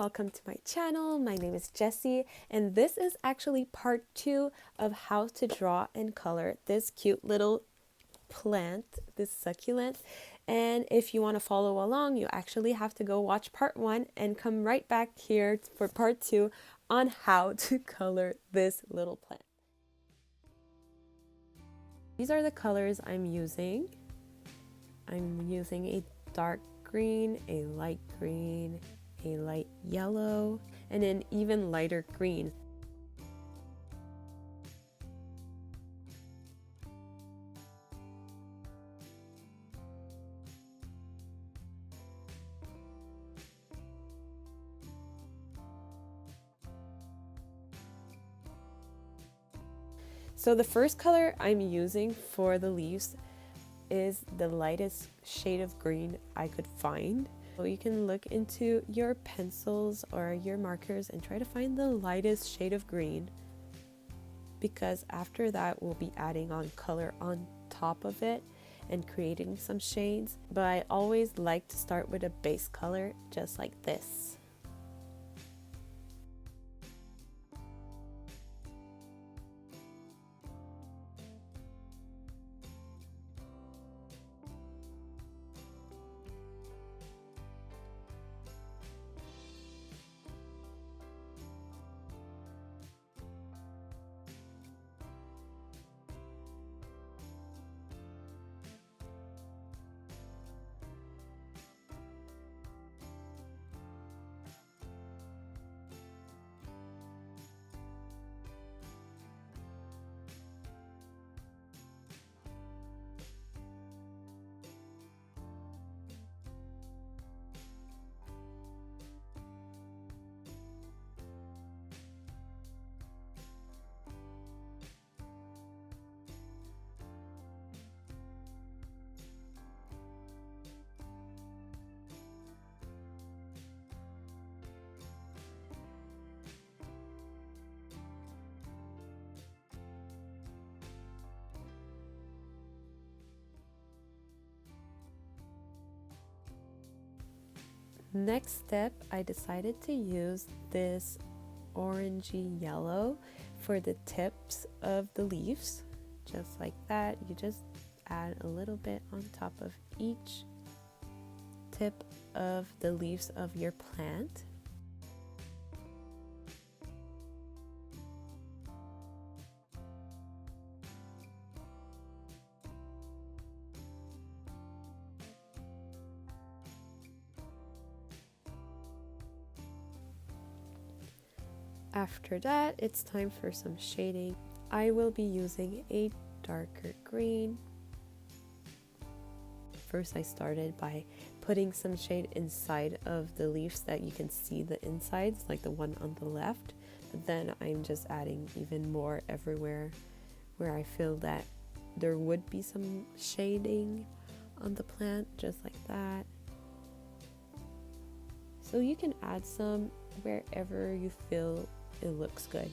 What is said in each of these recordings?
welcome to my channel. My name is Jessie, and this is actually part 2 of how to draw and color this cute little plant, this succulent. And if you want to follow along, you actually have to go watch part 1 and come right back here for part 2 on how to color this little plant. These are the colors I'm using. I'm using a dark green, a light green, a light yellow, and an even lighter green. So the first color I'm using for the leaves is the lightest shade of green I could find. So you can look into your pencils or your markers and try to find the lightest shade of green, because after that we'll be adding on color on top of it and creating some shades. But I always like to start with a base color just like this. Next step, I decided to use this orangey yellow for the tips of the leaves. Just like that, you just add a little bit on top of each tip of the leaves of your plant. After that, it's time for some shading. I will be using a darker green. First, I started by putting some shade inside of the leaves that you can see the insides, like the one on the left. But then I'm just adding even more everywhere where I feel that there would be some shading on the plant, just like that. So you can add some wherever you feel it looks good.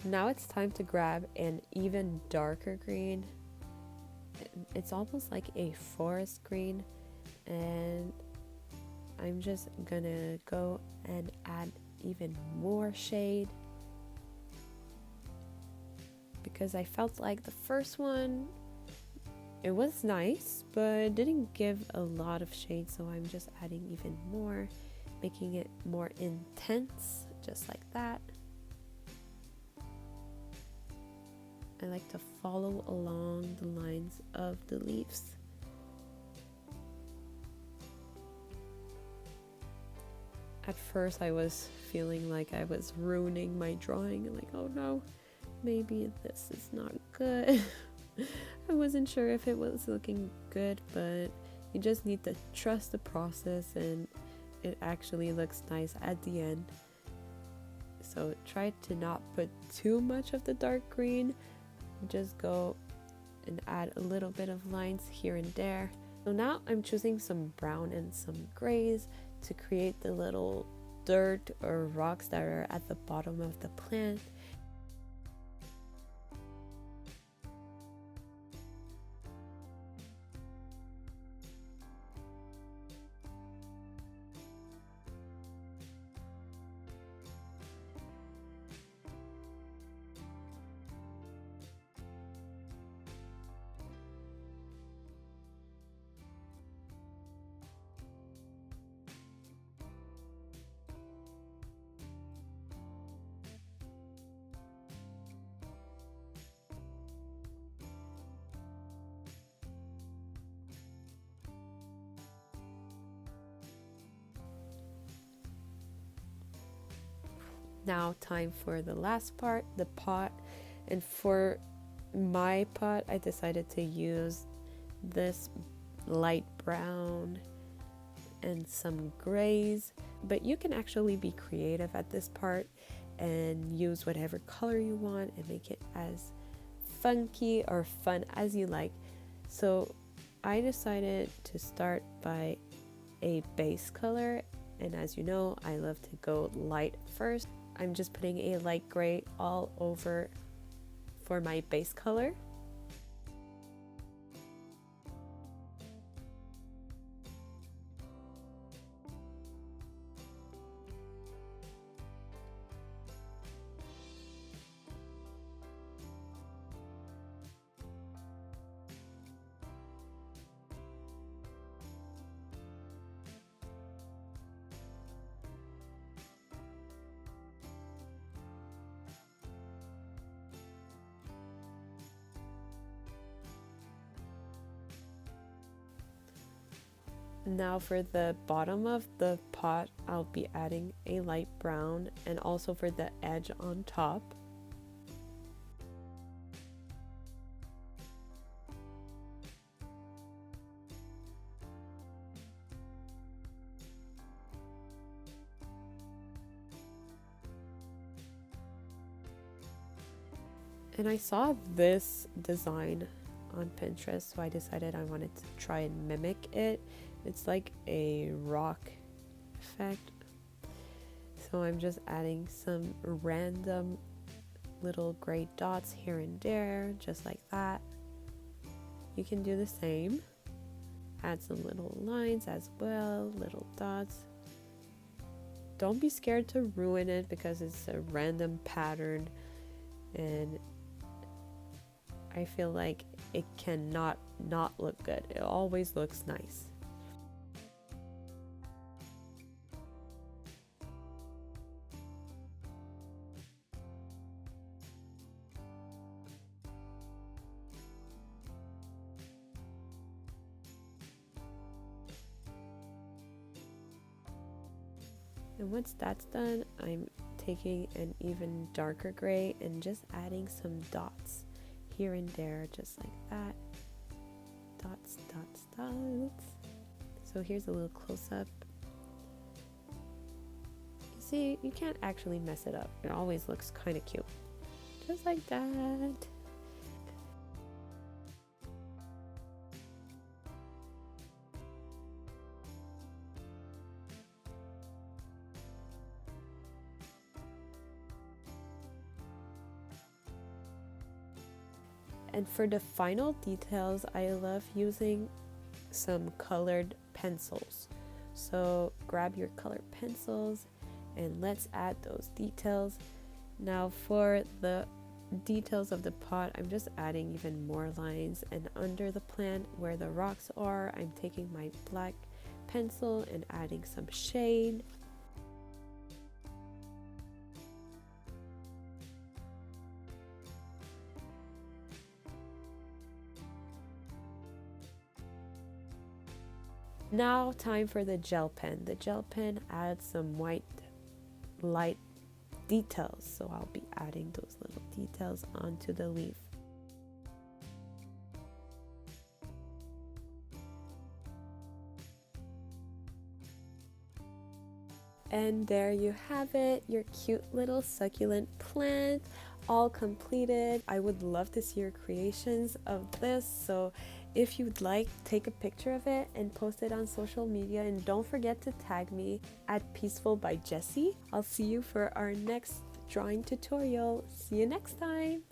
Now it's time to grab an even darker green. It's almost like a forest green, And I'm just gonna go and add even more shade because I felt like the first one, it was nice, but it didn't give a lot of shade, so I'm just adding even more, making it more intense, just like that. I like to follow along the lines of the leaves. At first I was feeling like I was ruining my drawing, like, oh no, maybe this is not good. I wasn't sure if it was looking good, but you just need to trust the process and it actually looks nice at the end. So try to not put too much of the dark green, just go and add a little bit of lines here and there. So now I'm choosing some brown and some grays to create the little dirt or rocks that are at the bottom of the plant. Now time for the last part, the pot. And for my pot, I decided to use this light brown and some grays, but you can actually be creative at this part and use whatever color you want and make it as funky or fun as you like. So I decided to start by a base color, and as you know, I love to go light first. I'm just putting a light gray all over for my base color. Now for the bottom of the pot, I'll be adding a light brown, and also for the edge on top. And I saw this design on Pinterest, so I decided I wanted to try and mimic it. It's like a rock effect. So I'm just adding some random little gray dots here and there, just like that. You can do the same. Add some little lines as well, little dots. Don't be scared to ruin it because it's a random pattern, and I feel like it cannot not look good. It always looks nice. And once that's done, I'm taking an even darker gray and just adding some dots here and there, just like that. Dots, dots, dots. So here's a little close-up. You see, you can't actually mess it up. It always looks kind of cute. Just like that. And for the final details, I love using some colored pencils. So grab your colored pencils and let's add those details. Now for the details of the pot, I'm just adding even more lines, and under the plant where the rocks are, I'm taking my black pencil and adding some shade. Now time for the gel pen. The gel pen adds some white light details, so I'll be adding those little details onto the leaf. And there you have it, your cute little succulent plant all completed. I would love to see your creations of this, so if you'd like, take a picture of it and post it on social media, and don't forget to tag me at Peaceful by Jessie. I'll see you for our next drawing tutorial. See you next time.